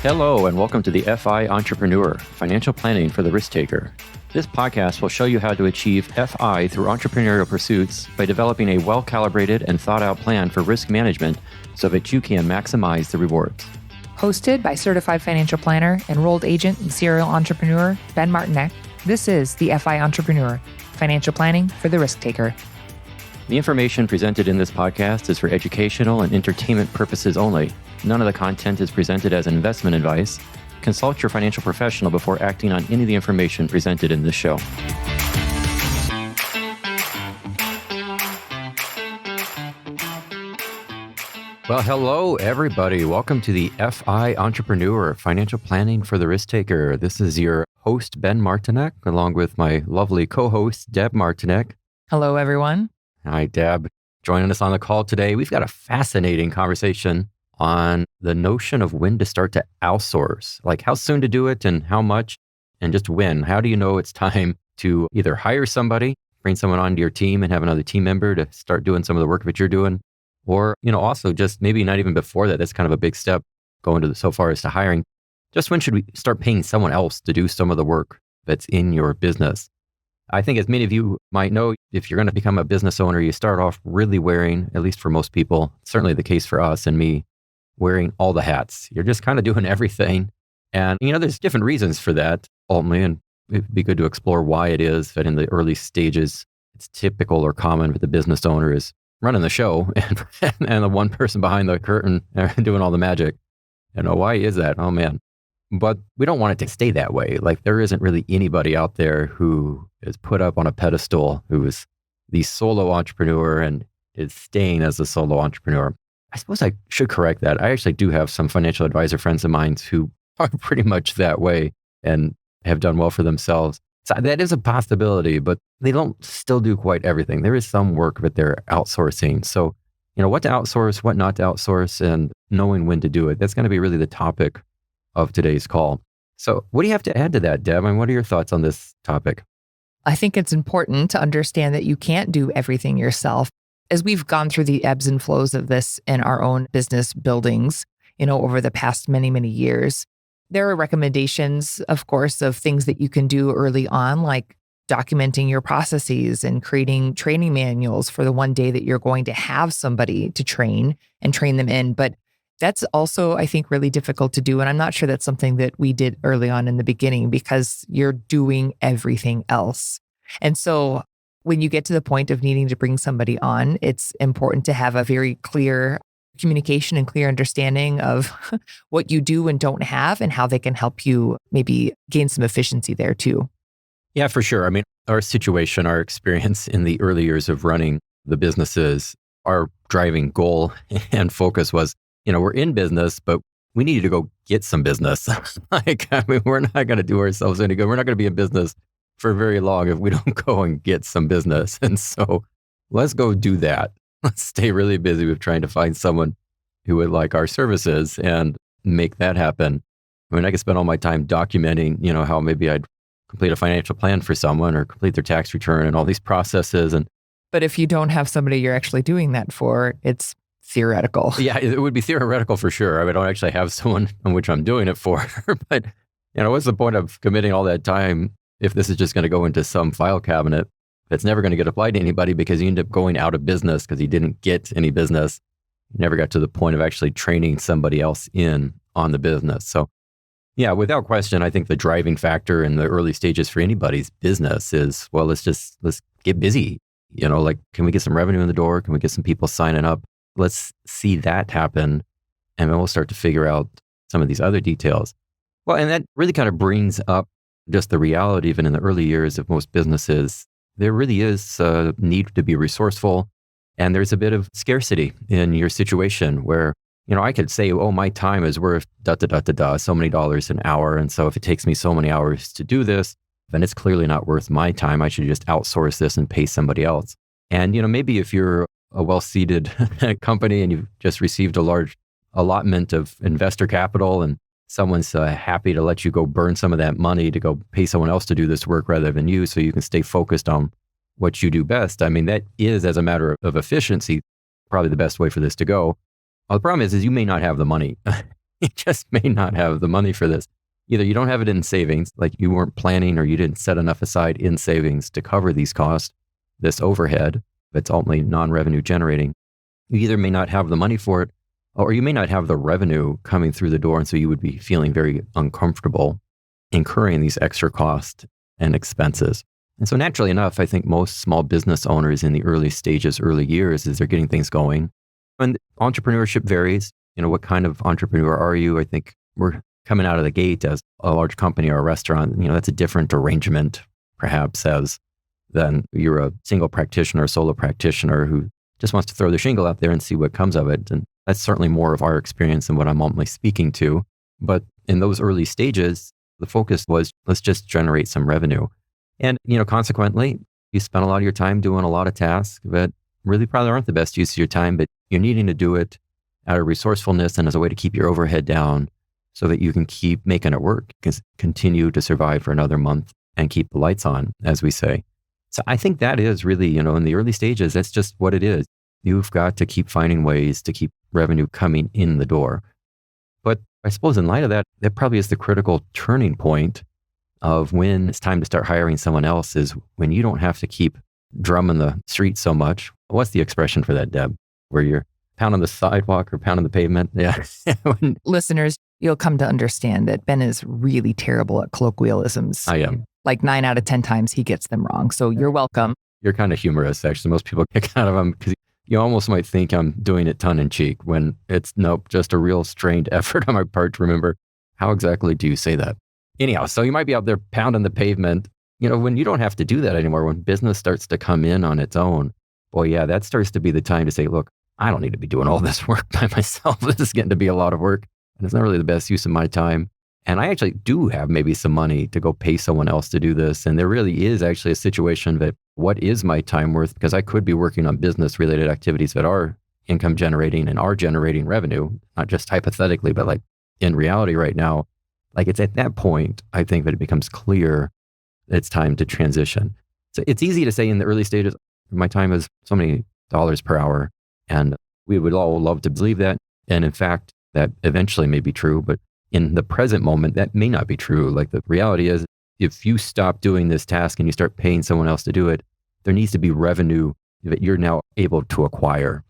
Hello, and welcome to the FI Entrepreneur, Financial Planning for the Risk Taker. This podcast will show you how to achieve FI through entrepreneurial pursuits by developing a well-calibrated and thought-out plan for risk management so that you can maximize the rewards. Hosted by certified financial planner, enrolled agent, and serial entrepreneur Ben Martinek, this is the FI Entrepreneur, Financial Planning for the Risk Taker. The information presented in this podcast is for educational and entertainment purposes only. None of the content is presented as investment advice. Consult your financial professional before acting on any of the information presented in this show. Well, hello, everybody. Welcome to the FI Entrepreneur, Financial Planning for the Risk Taker. This is your host, Ben Martinek, along with my lovely co-host, Deb Martinek. Hello, everyone. Hi, Deb. Joining us on the call today, we've got a fascinating conversation on the notion of when to start to outsource, like how soon to do it and how much, and just when. How do you know it's time to either hire somebody, bring someone onto your team and have another team member to start doing some of the work that you're doing? Or, also just maybe not even before that, that's kind of a big step going to so far as to hiring. Just when should we start paying someone else to do some of the work that's in your business? I think as many of you might know, if you're going to become a business owner, you start off really wearing, at least for most people, certainly the case for us and me, wearing all the hats. You're just kind of doing everything. And, there's different reasons for that, ultimately, and it'd be good to explore why it is that in the early stages, it's typical or common that the business owner is running the show and the one person behind the curtain doing all the magic. Why is that? Oh, man. But we don't want it to stay that way. Like there isn't really anybody out there who is put up on a pedestal who is the solo entrepreneur and is staying as a solo entrepreneur. I suppose I should correct that. I actually do have some financial advisor friends of mine who are pretty much that way and have done well for themselves. So that is a possibility, but they don't still do quite everything. There is some work that they're outsourcing. So, what to outsource, what not to outsource, and knowing when to do it. That's going to be really the topic of today's call. So what do you have to add to that, Deb? And what are your thoughts on this topic? I think it's important to understand that you can't do everything yourself. As we've gone through the ebbs and flows of this in our own business buildings, over the past many, many years, there are recommendations, of course, of things that you can do early on, like documenting your processes and creating training manuals for the one day that you're going to have somebody to train and train them in. But that's also, I think, really difficult to do. And I'm not sure that's something that we did early on in the beginning because you're doing everything else. And so when you get to the point of needing to bring somebody on, it's important to have a very clear communication and clear understanding of what you do and don't have and how they can help you maybe gain some efficiency there too. Yeah, for sure. I mean, our situation, our experience in the early years of running the businesses, our driving goal and focus was, we're in business, but we needed to go get some business. We're not going to do ourselves any good. We're not going to be in business for very long if we don't go and get some business. And so let's go do that. Let's stay really busy with trying to find someone who would like our services and make that happen. I could spend all my time documenting, how maybe I'd complete a financial plan for someone or complete their tax return and all these processes. But if you don't have somebody you're actually doing that for, it's theoretical. Yeah, it would be theoretical for sure. I don't actually have someone on which I'm doing it for. But, what's the point of committing all that time if this is just going to go into some file cabinet that's never going to get applied to anybody because you end up going out of business because you didn't get any business. You never got to the point of actually training somebody else in on the business. So, yeah, without question, I think the driving factor in the early stages for anybody's business is, well, let's get busy. Can we get some revenue in the door? Can we get some people signing up? Let's see that happen. And then we'll start to figure out some of these other details. Well, and that really kind of brings up just the reality, even in the early years of most businesses, there really is a need to be resourceful. And there's a bit of scarcity in your situation where, I could say, oh, my time is worth so many dollars an hour. And so if it takes me so many hours to do this, then it's clearly not worth my time. I should just outsource this and pay somebody else. And, maybe if you're a well-seated company and you've just received a large allotment of investor capital and someone's happy to let you go burn some of that money to go pay someone else to do this work rather than you, so you can stay focused on what you do best. I mean, that is, as a matter of efficiency, probably the best way for this to go. Well, the problem is you may not have the money. You just may not have the money for this. Either you don't have it in savings, like you weren't planning or you didn't set enough aside in savings to cover these costs, this overhead that's ultimately non-revenue generating. You either may not have the money for it, or you may not have the revenue coming through the door. And so you would be feeling very uncomfortable incurring these extra costs and expenses. And so naturally enough, I think most small business owners in the early stages, early years, as they're getting things going, and entrepreneurship varies. What kind of entrepreneur are you? I think we're coming out of the gate as a large company or a restaurant. That's a different arrangement, perhaps, as than you're a single practitioner, solo practitioner who just wants to throw the shingle out there and see what comes of it. And that's certainly more of our experience and what I'm ultimately speaking to. But in those early stages, the focus was, let's just generate some revenue. And, consequently, you spend a lot of your time doing a lot of tasks that really probably aren't the best use of your time, but you're needing to do it out of resourcefulness and as a way to keep your overhead down so that you can keep making it work, continue to survive for another month and keep the lights on, as we say. So I think that is really, in the early stages, that's just what it is. You've got to keep finding ways to keep revenue coming in the door. But I suppose in light of that, that probably is the critical turning point of when it's time to start hiring someone else, is when you don't have to keep drumming the street so much. What's the expression for that, Deb? Where you're pounding the sidewalk or pounding the pavement? Yeah. Listeners, you'll come to understand that Ben is really terrible at colloquialisms. I am. Like 9 out of 10 times he gets them wrong. So you're welcome. You're kind of humorous, actually. Most people kick out of them because you almost might think I'm doing it tongue in cheek when it's nope, just a real strained effort on my part to remember how exactly do you say that. Anyhow, so you might be out there pounding the pavement, when you don't have to do that anymore, when business starts to come in on its own. Boy, yeah, that starts to be the time to say, look, I don't need to be doing all this work by myself. This is getting to be a lot of work, and it's not really the best use of my time. And I actually do have maybe some money to go pay someone else to do this. And there really is actually a situation that what is my time worth? Because I could be working on business related activities that are income generating and are generating revenue, not just hypothetically, but like in reality right now. Like it's at that point, I think that it becomes clear that it's time to transition. So it's easy to say in the early stages, my time is so many dollars per hour. And we would all love to believe that. And in fact, that eventually may be true, but in the present moment, that may not be true. Like the reality is, if you stop doing this task and you start paying someone else to do it, there needs to be revenue that you're now able to acquire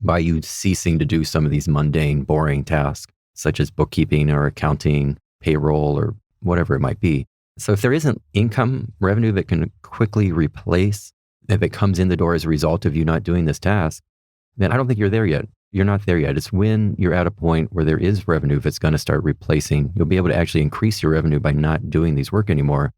by you ceasing to do some of these mundane, boring tasks, such as bookkeeping or accounting, payroll, or whatever it might be. So if there isn't income revenue that can quickly replace, if it comes in the door as a result of you not doing this task, then I don't think you're there yet. You're not there yet. It's when you're at a point where there is revenue that's going to start replacing. You'll be able to actually increase your revenue by not doing these work anymore.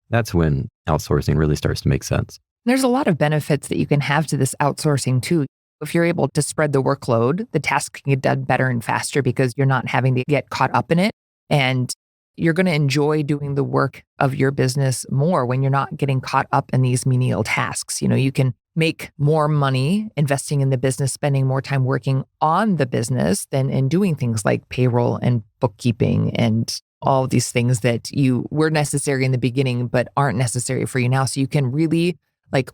That's when outsourcing really starts to make sense. There's a lot of benefits that you can have to this outsourcing too. If you're able to spread the workload, the task can get done better and faster because you're not having to get caught up in it. And you're going to enjoy doing the work of your business more when you're not getting caught up in these menial tasks. You can make more money investing in the business, spending more time working on the business than in doing things like payroll and bookkeeping and all of these things that were necessary in the beginning, but aren't necessary for you now. So you can really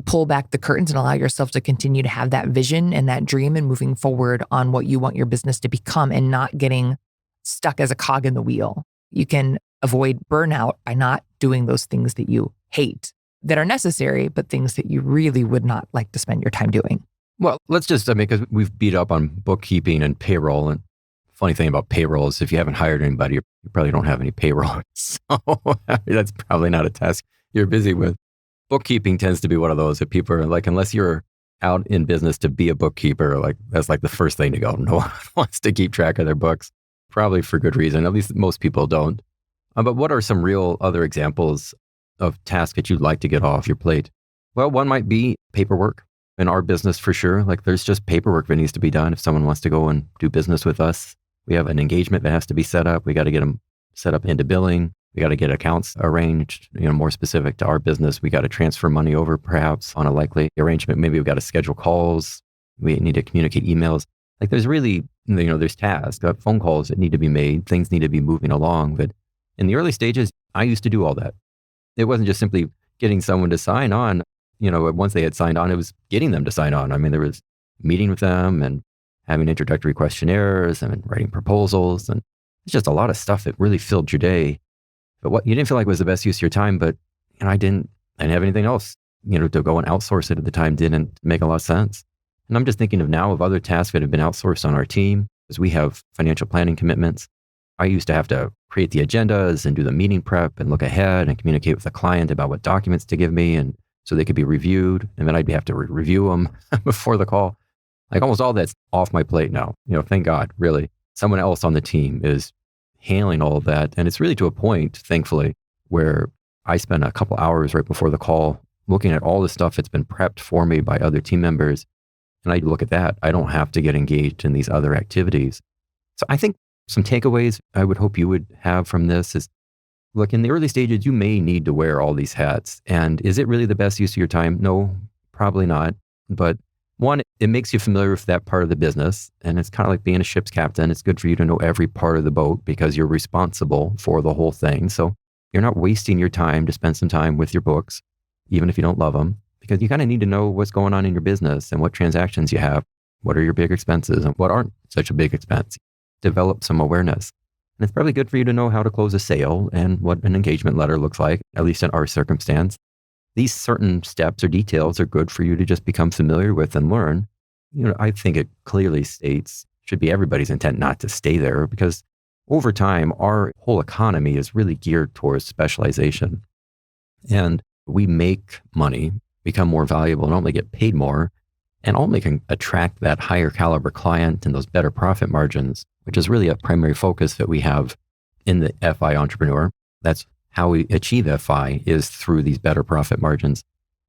pull back the curtains and allow yourself to continue to have that vision and that dream and moving forward on what you want your business to become and not getting stuck as a cog in the wheel. You can avoid burnout by not doing those things that you hate, that are necessary, but things that you really would not like to spend your time doing. Well, let's just, because we've beat up on bookkeeping and payroll. And funny thing about payroll is if you haven't hired anybody, you probably don't have any payroll. So that's probably not a task you're busy with. Bookkeeping tends to be one of those that people are like, unless you're out in business to be a bookkeeper, that's the first thing to go. No one wants to keep track of their books, probably for good reason. At least most people don't. But what are some real other examples of tasks that you'd like to get off your plate? Well, one might be paperwork. In our business, for sure, there's just paperwork that needs to be done. If someone wants to go and do business with us, we have an engagement that has to be set up. We got to get them set up into billing. We got to get accounts arranged, more specific to our business. We got to transfer money over perhaps on a likely arrangement. Maybe we've got to schedule calls. We need to communicate emails. Like there's really, there's tasks, phone calls that need to be made, things need to be moving along. But in the early stages, I used to do all that. It wasn't just simply getting someone to sign on. Once they had signed on, it was getting them to sign on. I mean, there was meeting with them and having introductory questionnaires and writing proposals. And it's just a lot of stuff that really filled your day. But what you didn't feel like was the best use of your time, but I didn't have anything else, to go and outsource it at the time didn't make a lot of sense. And I'm just thinking of now of other tasks that have been outsourced on our team as we have financial planning commitments. I used to have to create the agendas and do the meeting prep and look ahead and communicate with the client about what documents to give me and so they could be reviewed. And then I'd have to review them before the call. Like almost all that's off my plate now. Thank God, really. Someone else on the team is handling all of that. And it's really to a point, thankfully, where I spend a couple hours right before the call looking at all the stuff that's been prepped for me by other team members. And I look at that. I don't have to get engaged in these other activities. So I think some takeaways I would hope you would have from this is, look, in the early stages, you may need to wear all these hats. And is it really the best use of your time? No, probably not. But one, it makes you familiar with that part of the business. And it's kind of like being a ship's captain. It's good for you to know every part of the boat because you're responsible for the whole thing. So you're not wasting your time to spend some time with your books, even if you don't love them, because you kind of need to know what's going on in your business and what transactions you have. What are your big expenses and what aren't such a big expense? Develop some awareness. And it's probably good for you to know how to close a sale and what an engagement letter looks like, at least in our circumstance. These certain steps or details are good for you to just become familiar with and learn. I think it clearly states, should be everybody's intent not to stay there because over time, our whole economy is really geared towards specialization. And we make money, become more valuable, and only get paid more, and only can attract that higher caliber client and those better profit margins, which is really a primary focus that we have in the FI entrepreneur. That's how we achieve FI is through these better profit margins.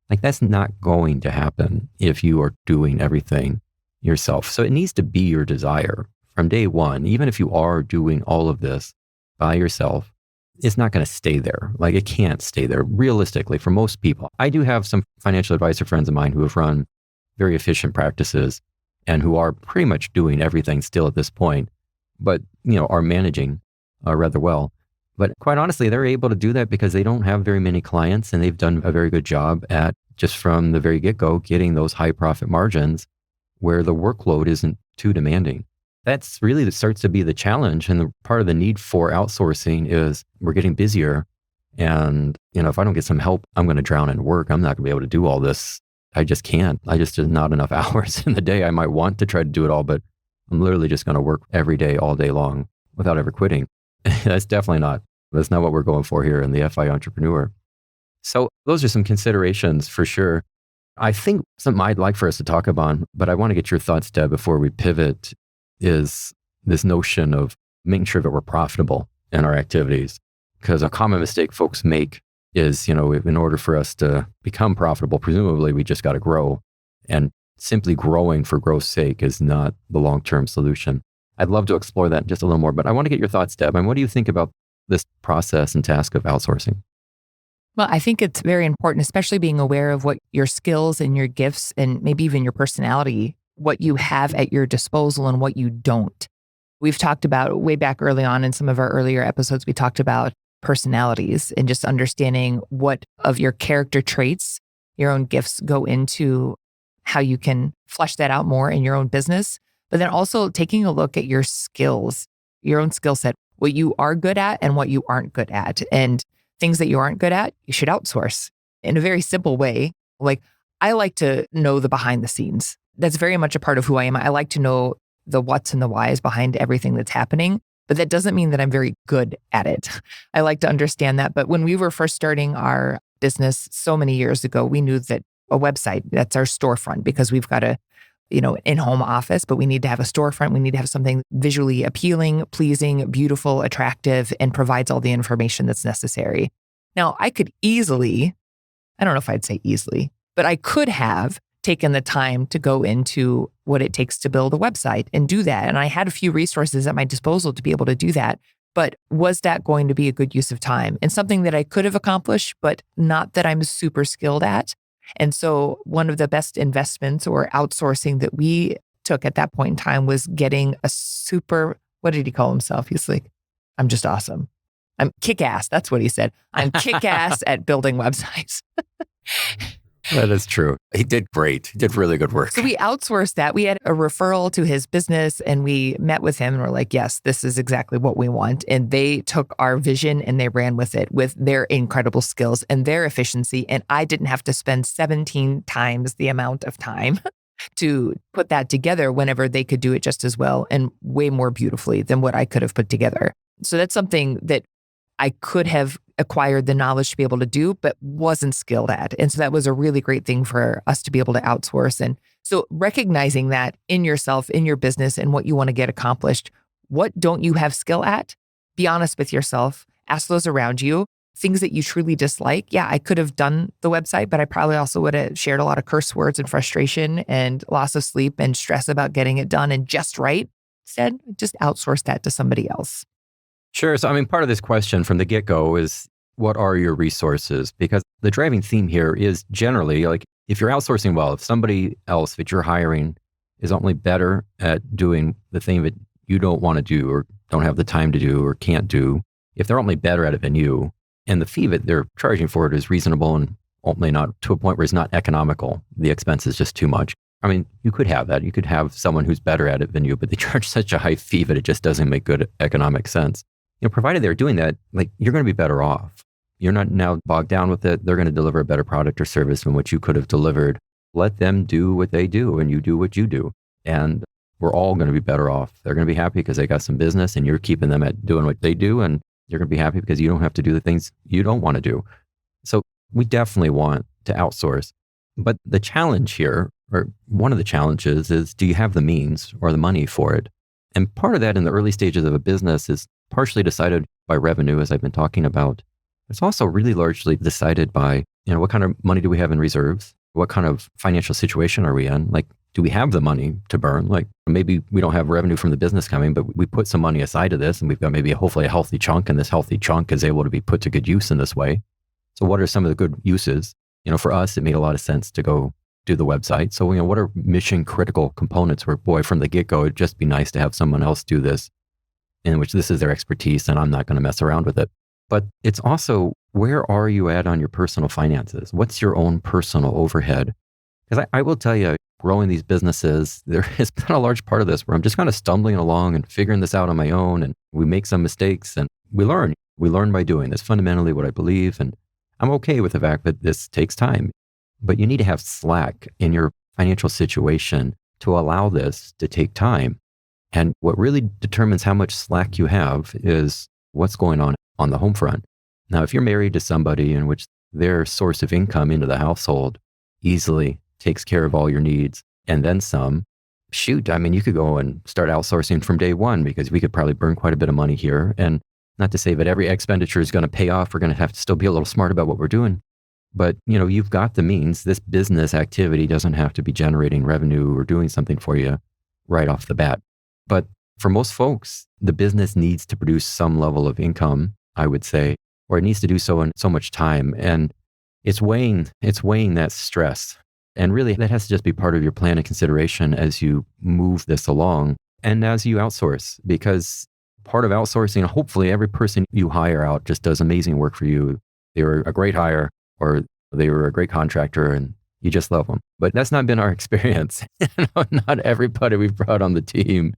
Like that's not going to happen if you are doing everything yourself. So it needs to be your desire from day one, even if you are doing all of this by yourself, it's not going to stay there. Like it can't stay there realistically for most people. I do have some financial advisor friends of mine who have run very efficient practices and who are pretty much doing everything still at this point, but are managing rather well. But quite honestly, they're able to do that because they don't have very many clients and they've done a very good job at just from the very get-go getting those high profit margins where the workload isn't too demanding. That's really that starts to be the challenge. And the part of the need for outsourcing is we're getting busier. And, if I don't get some help, I'm going to drown in work. I'm not going to be able to do all this. I just can't. There's not enough hours in the day. I might want to try to do it all, but I'm literally just going to work every day, all day long without ever quitting. That's not what we're going for here in the FI entrepreneur. So those are some considerations for sure. I think something I'd like for us to talk about, but I want to get your thoughts, Deb, before we pivot, is this notion of making sure that we're profitable in our activities. Because a common mistake folks make is, in order for us to become profitable, presumably we just got to grow. And simply growing for growth's sake is not the long-term solution. I'd love to explore that just a little more, but I want to get your thoughts, Deb. And what do you think about this process and task of outsourcing? Well, I think it's very important, especially being aware of what your skills and your gifts and maybe even your personality, what you have at your disposal and what you don't. We've talked about way back early on in some of our earlier episodes, we talked about personalities and just understanding what of your character traits, your own gifts go into how you can flesh that out more in your own business. But then also taking a look at your skills, your own skill set, what you are good at and what you aren't good at. And things that you aren't good at, you should outsource in a very simple way. Like I like to know the behind the scenes. That's very much a part of who I am. I like to know the what's and the whys behind everything that's happening, but that doesn't mean that I'm very good at it. I like to understand that. But when we were first starting our business so many years ago, we knew that a website, that's our storefront because we've got a in-home office, but we need to have a storefront. We need to have something visually appealing, pleasing, beautiful, attractive, and provides all the information that's necessary. Now, I could easily, I don't know if I'd say easily, but I could have taken the time to go into what it takes to build a website and do that. And I had a few resources at my disposal to be able to do that. But was that going to be a good use of time? And something that I could have accomplished, but not that I'm super skilled at. And so one of the best investments or outsourcing that we took at that point in time was getting a super, what did he call himself? He's like, I'm just awesome. I'm kick-ass. That's what he said. I'm kick-ass at building websites. That is true. He did great. He did really good work. So we outsourced that. We had a referral to his business and we met with him and we're like, yes, this is exactly what we want. And they took our vision and they ran with it with their incredible skills and their efficiency. And I didn't have to spend 17 times the amount of time to put that together whenever they could do it just as well and way more beautifully than what I could have put together. So that's something that I could have acquired the knowledge to be able to do, but wasn't skilled at. And so that was a really great thing for us to be able to outsource. And so recognizing that in yourself, in your business, and what you want to get accomplished, what don't you have skill at? Be honest with yourself. Ask those around you. Things that you truly dislike. Yeah, I could have done the website, but I probably also would have shared a lot of curse words and frustration and loss of sleep and stress about getting it done and just right. Instead, just outsource that to somebody else. Sure. So, I mean, part of this question from the get-go is, what are your resources? Because the driving theme here is generally, like, if you're outsourcing well, if somebody else that you're hiring is only better at doing the thing that you don't want to do or don't have the time to do or can't do, if they're only better at it than you, and the fee that they're charging for it is reasonable and ultimately not to a point where it's not economical, the expense is just too much. I mean, you could have that. You could have someone who's better at it than you, but they charge such a high fee that it just doesn't make good economic sense. Provided they're doing that, like, you're going to be better off. You're not now bogged down with it. They're going to deliver a better product or service than what you could have delivered. Let them do what they do and you do what you do. And we're all going to be better off. They're going to be happy because they got some business and you're keeping them at doing what they do. And you're going to be happy because you don't have to do the things you don't want to do. So we definitely want to outsource. But the challenge here, or one of the challenges, is, do you have the means or the money for it? And part of that in the early stages of a business is partially decided by revenue, as I've been talking about. It's also really largely decided by, what kind of money do we have in reserves? What kind of financial situation are we in? Like, do we have the money to burn? Like, maybe we don't have revenue from the business coming, but we put some money aside to this and we've got maybe hopefully a healthy chunk, and this healthy chunk is able to be put to good use in this way. So what are some of the good uses? For us, it made a lot of sense to go do the website. So, what are mission critical components where, boy, from the get-go, it'd just be nice to have someone else do this, in which this is their expertise and I'm not going to mess around with it. But it's also, where are you at on your personal finances? What's your own personal overhead? Because I will tell you, growing these businesses, there has been a large part of this where I'm just kind of stumbling along and figuring this out on my own. And we make some mistakes and we learn. We learn by doing this, fundamentally what I believe. And I'm okay with the fact that this takes time. But you need to have slack in your financial situation to allow this to take time. And what really determines how much slack you have is what's going on the home front. Now, if you're married to somebody in which their source of income into the household easily takes care of all your needs and then some, shoot, I mean, you could go and start outsourcing from day one, because we could probably burn quite a bit of money here. And not to say that every expenditure is going to pay off. We're going to have to still be a little smart about what we're doing. But, you've got the means. This business activity doesn't have to be generating revenue or doing something for you right off the bat. But for most folks, the business needs to produce some level of income, I would say, or it needs to do so in so much time. And it's weighing that stress. And really, that has to just be part of your plan and consideration as you move this along and as you outsource. Because part of outsourcing, hopefully every person you hire out just does amazing work for you. They were a great hire, or they were a great contractor and you just love them. But that's not been our experience. Not everybody we've brought on the team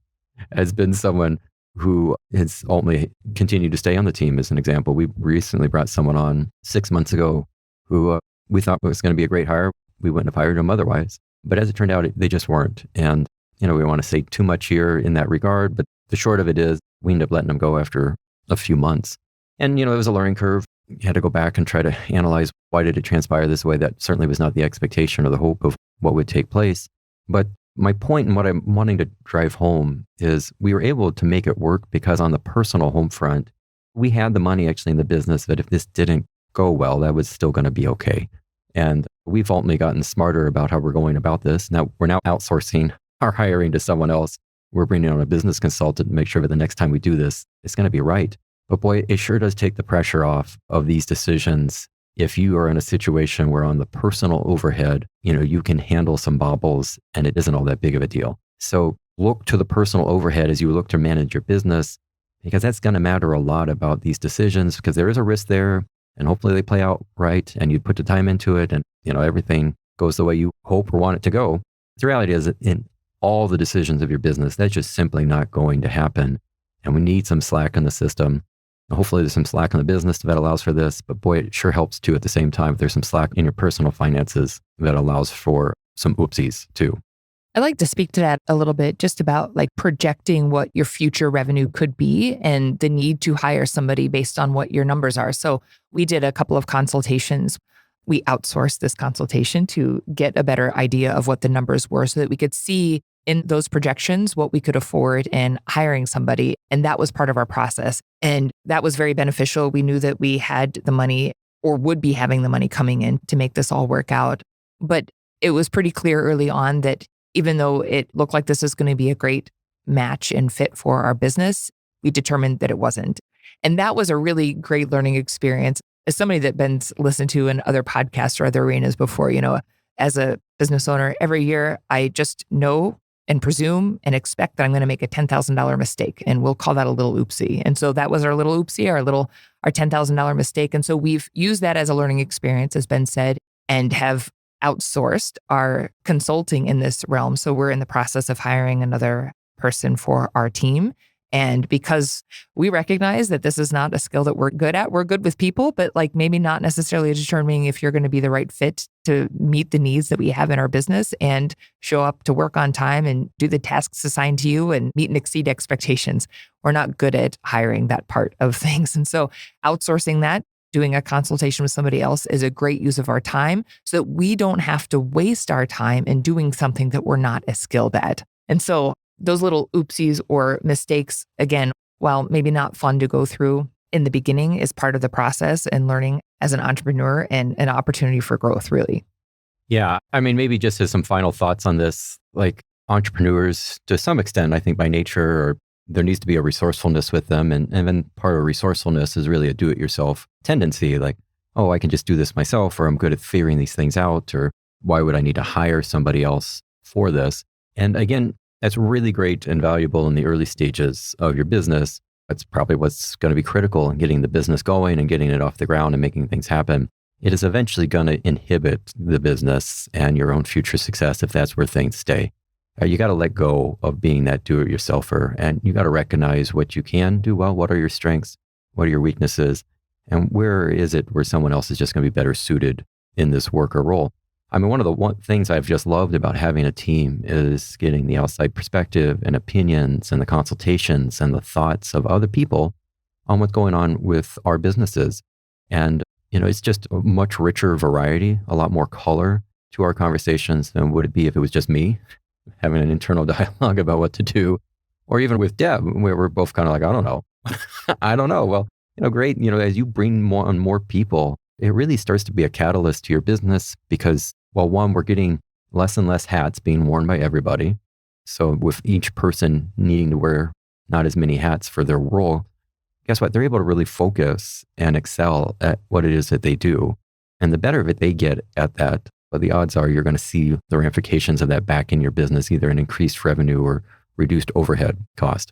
has been someone who has ultimately continued to stay on the team. As an example, we recently brought someone on 6 months ago who we thought was going to be a great hire. We wouldn't have hired him otherwise. But as it turned out, they just weren't. And, we want to say too much here in that regard. But the short of it is, we ended up letting them go after a few months. And, it was a learning curve. You had to go back and try to analyze, why did it transpire this way? That certainly was not the expectation or the hope of what would take place. But my point and what I'm wanting to drive home is, we were able to make it work because on the personal home front, we had the money actually in the business that if this didn't go well, that was still going to be okay. And we've ultimately gotten smarter about how we're going about this. Now, we're now outsourcing our hiring to someone else. We're bringing on a business consultant to make sure that the next time we do this, it's going to be right. But boy, it sure does take the pressure off of these decisions. If you are in a situation where on the personal overhead, you can handle some bobbles and it isn't all that big of a deal. So look to the personal overhead as you look to manage your business, because that's going to matter a lot about these decisions, because there is a risk there, and hopefully they play out right and you put the time into it, and everything goes the way you hope or want it to go. The reality is that in all the decisions of your business, that's just simply not going to happen. And we need some slack in the system. And hopefully there's some slack in the business that allows for this, but boy, it sure helps too at the same time if there's some slack in your personal finances that allows for some oopsies too. I'd like to speak to that a little bit, just about like projecting what your future revenue could be and the need to hire somebody based on what your numbers are. So we did a couple of consultations. We outsourced this consultation to get a better idea of what the numbers were so that we could see in those projections what we could afford in hiring somebody. And that was part of our process. And that was very beneficial. We knew that we had the money, or would be having the money coming in to make this all work out. But it was pretty clear early on that even though it looked like this was going to be a great match and fit for our business, we determined that it wasn't. And that was a really great learning experience. As somebody that Ben's listened to in other podcasts or other arenas before, as a business owner, every year I just know and presume and expect that I'm going to make a $10,000 mistake. And we'll call that a little oopsie. And so that was our little oopsie, our $10,000 mistake. And so we've used that as a learning experience, as Ben said, and have outsourced our consulting in this realm. So we're in the process of hiring another person for our team. And because we recognize that this is not a skill that we're good at, we're good with people, but like maybe not necessarily determining if you're going to be the right fit to meet the needs that we have in our business and show up to work on time and do the tasks assigned to you and meet and exceed expectations. We're not good at hiring that part of things. And so outsourcing that, doing a consultation with somebody else, is a great use of our time so that we don't have to waste our time in doing something that we're not as skilled at. And so those little oopsies or mistakes, again, while maybe not fun to go through in the beginning, is part of the process and learning as an entrepreneur and an opportunity for growth, really. Yeah. I mean, maybe just as some final thoughts on this, like entrepreneurs, to some extent, I think by nature, or there needs to be a resourcefulness with them. And then part of resourcefulness is really a do-it-yourself tendency, like, oh, I can just do this myself, or I'm good at figuring these things out, or why would I need to hire somebody else for this? And again, that's really great and valuable in the early stages of your business. That's probably what's going to be critical in getting the business going and getting it off the ground and making things happen. It is eventually going to inhibit the business and your own future success if that's where things stay. You got to let go of being that do-it-yourselfer, and you got to recognize what you can do well. What are your strengths? What are your weaknesses? And where is it where someone else is just going to be better suited in this worker role? I mean, one of the things I've just loved about having a team is getting the outside perspective and opinions and the consultations and the thoughts of other people on what's going on with our businesses. And, it's just a much richer variety, a lot more color to our conversations than would it be if it was just me having an internal dialogue about what to do, or even with Deb, where we're both kind of like, I don't know. I don't know. Well, great. As you bring more and more people, it really starts to be a catalyst to your business because, well, one, we're getting less and less hats being worn by everybody. So with each person needing to wear not as many hats for their role, guess what? They're able to really focus and excel at what it is that they do. And the better of it they get at that, but the odds are you're going to see the ramifications of that back in your business, either in increased revenue or reduced overhead cost.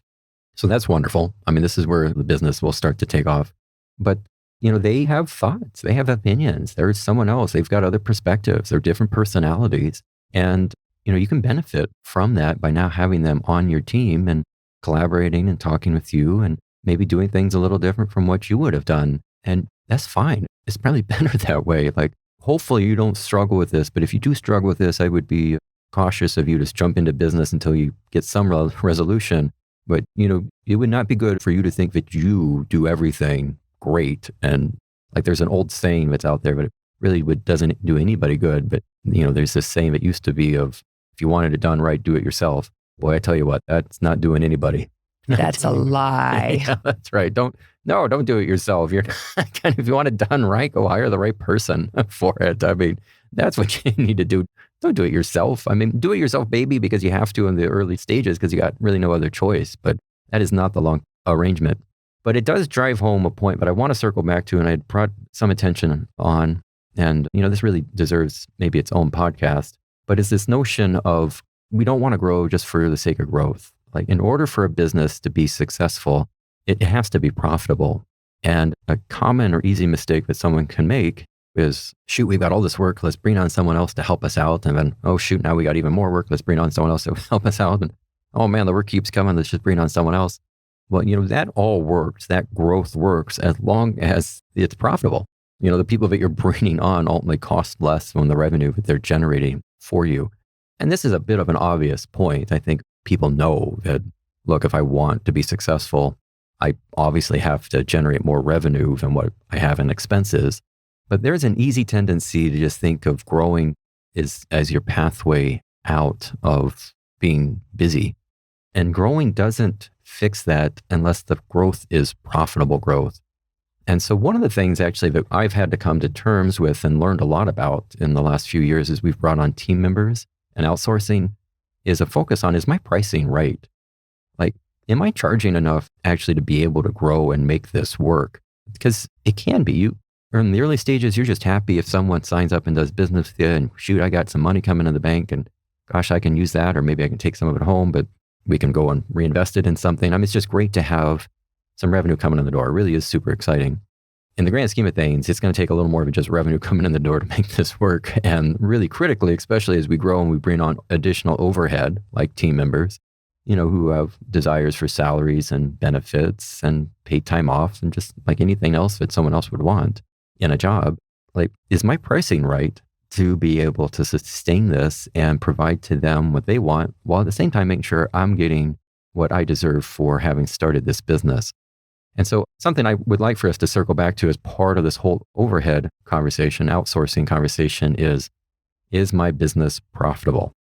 So that's wonderful. I mean, this is where the business will start to take off. But, they have thoughts, they have opinions. There's someone else. They've got other perspectives. They're different personalities. And, you can benefit from that by now having them on your team and collaborating and talking with you and maybe doing things a little different from what you would have done. And that's fine. It's probably better that way. Like, hopefully you don't struggle with this, but if you do struggle with this, I would be cautious of you to jump into business until you get some resolution. But, it would not be good for you to think that you do everything great. And like there's an old saying that's out there, but it really doesn't do anybody good. But, there's this saying that used to be of, if you wanted it done right, do it yourself. Boy, I tell you what, that's not doing anybody. That's a lie. Yeah, that's right. Don't do it yourself. You're if you want it done right, go hire the right person for it. I mean, that's what you need to do. Don't do it yourself. I mean, do it yourself, baby, because you have to in the early stages because you got really no other choice. But that is not the long arrangement. But it does drive home a point, but I want to circle back to, and I had brought some attention on, and this really deserves maybe its own podcast, but it's this notion of we don't want to grow just for the sake of growth. Like in order for a business to be successful, it has to be profitable. And a common or easy mistake that someone can make is, shoot, we've got all this work. Let's bring on someone else to help us out. And then, oh, shoot, now we got even more work. Let's bring on someone else to help us out. And oh man, the work keeps coming. Let's just bring on someone else. Well, that all works. That growth works as long as it's profitable. The people that you're bringing on ultimately cost less than the revenue that they're generating for you. And this is a bit of an obvious point. I think people know that, look, if I want to be successful, I obviously have to generate more revenue than what I have in expenses. But there's an easy tendency to just think of growing as your pathway out of being busy. And growing doesn't fix that unless the growth is profitable growth. And so one of the things actually that I've had to come to terms with and learned a lot about in the last few years as we've brought on team members and outsourcing is a focus on, is my pricing right? Like, am I charging enough actually to be able to grow and make this work? Because it can be. In the early stages, you're just happy if someone signs up and does business with you and shoot, I got some money coming in the bank and gosh, I can use that, or maybe I can take some of it home, but we can go and reinvest it in something. I mean, it's just great to have some revenue coming in the door. It really is super exciting. In the grand scheme of things, it's going to take a little more than just revenue coming in the door to make this work. And really critically, especially as we grow and we bring on additional overhead, like team members, who have desires for salaries and benefits and paid time off and just like anything else that someone else would want in a job. Like, is my pricing right to be able to sustain this and provide to them what they want, while at the same time making sure I'm getting what I deserve for having started this business? And so something I would like for us to circle back to as part of this whole overhead conversation, outsourcing conversation is my business profitable?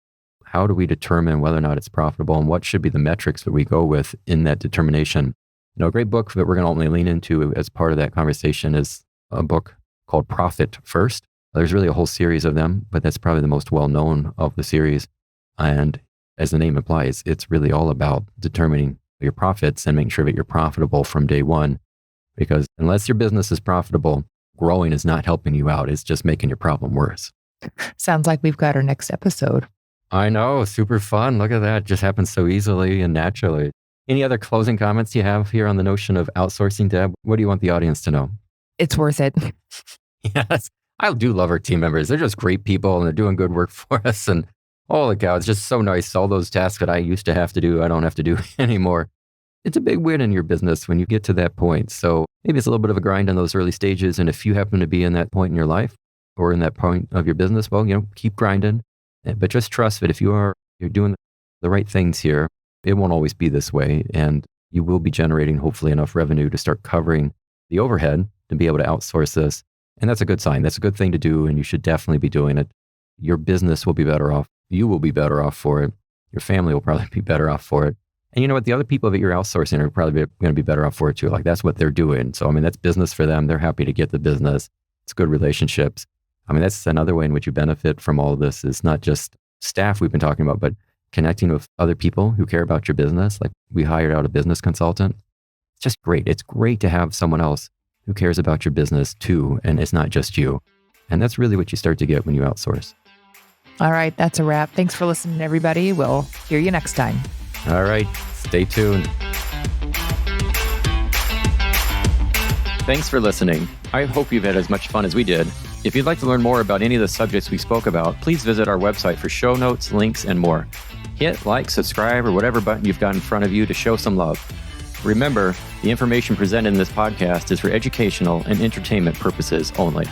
How do we determine whether or not it's profitable, and what should be the metrics that we go with in that determination? A great book that we're going to only lean into as part of that conversation is a book called Profit First. There's really a whole series of them, but that's probably the most well-known of the series. And as the name implies, it's really all about determining your profits and making sure that you're profitable from day one. Because unless your business is profitable, growing is not helping you out. It's just making your problem worse. Sounds like we've got our next episode. I know, super fun. Look at that. Just happens so easily and naturally. Any other closing comments you have here on the notion of outsourcing, Deb? What do you want the audience to know? It's worth it. Yes. I do love our team members. They're just great people and they're doing good work for us. And holy cow, it's just so nice. All those tasks that I used to have to do, I don't have to do anymore. It's a big win in your business when you get to that point. So maybe it's a little bit of a grind in those early stages. And if you happen to be in that point in your life or in that point of your business, well, keep grinding. But just trust that if you're doing the right things here, it won't always be this way. And you will be generating hopefully enough revenue to start covering the overhead to be able to outsource this. And that's a good sign. That's a good thing to do. And you should definitely be doing it. Your business will be better off. You will be better off for it. Your family will probably be better off for it. And you know what? The other people that you're outsourcing are probably going to be better off for it too. Like that's what they're doing. So, I mean, that's business for them. They're happy to get the business. It's good relationships. I mean, that's another way in which you benefit from all of this is not just staff we've been talking about, but connecting with other people who care about your business. Like we hired out a business consultant. It's just great. It's great to have someone else who cares about your business too. And it's not just you. And that's really what you start to get when you outsource. All right. That's a wrap. Thanks for listening, everybody. We'll hear you next time. All right. Stay tuned. Thanks for listening. I hope you've had as much fun as we did. If you'd like to learn more about any of the subjects we spoke about, please visit our website for show notes, links, and more. Hit like, subscribe, or whatever button you've got in front of you to show some love. Remember, the information presented in this podcast is for educational and entertainment purposes only.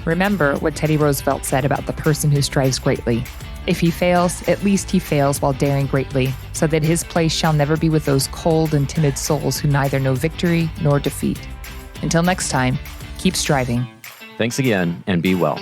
Remember what Teddy Roosevelt said about the person who strives greatly. If he fails, at least he fails while daring greatly, so that his place shall never be with those cold and timid souls who neither know victory nor defeat. Until next time, keep striving. Thanks again, and be well.